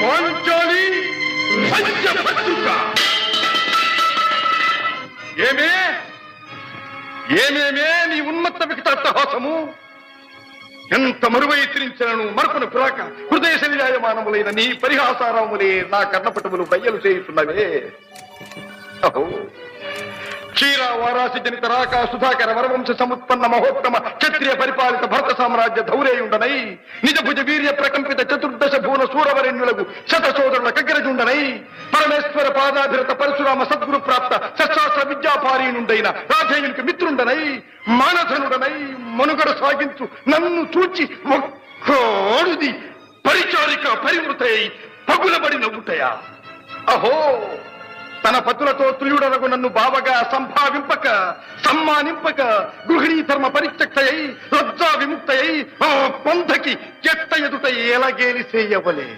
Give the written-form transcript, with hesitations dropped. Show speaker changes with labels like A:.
A: పాంచాలి పంచభద్రుక. ఏమే ఏమేమే నీ ఉన్నత వికటాట్టహాసము! ఎంత మరువై తిరించను మరపున పురాక హృదయ శరీరాయమానములైన నీ పరిహాసారాములే నా కర్ణపటములు బయ్యలు చేయుతున్నవే. అహో క్షీర వారాసి జనిత రాక సుధాకర వరవంశ సముత్పన్న మహోత్తమ క్షత్రియ పరిపాలిత భరత సామ్రాజ్య ధౌరేయుండనై నిజ భుజ వీర్య ప్రకంపిత చతుర్దశ భూన సూరవరెణ్యులకు శత సోదరుల కగ్గరజుండనై పరమేశ్వర పాదాభిరత పరశురామ సద్గురు ప్రాప్త సశాస్త్ర విద్యాపారీనుండైన రాధేయునికి మిత్రుండనై మానధనుడనై మనుగడ సాగించు నన్ను చూచి ఒక్కోడుది పరిచారిక పరివృతై పగులబడి నవ్వుటయా. అహో తన పతులతో తుల్యుడనగు నన్ను బావగా సంభావింపక సమ్మానింపక గృహిణీ ధర్మ పరిత్యక్తయై లజ్జా విముక్తయై ఆ పంథకి చెట్ట ఎదుట ఎలగేలి చేయవలే.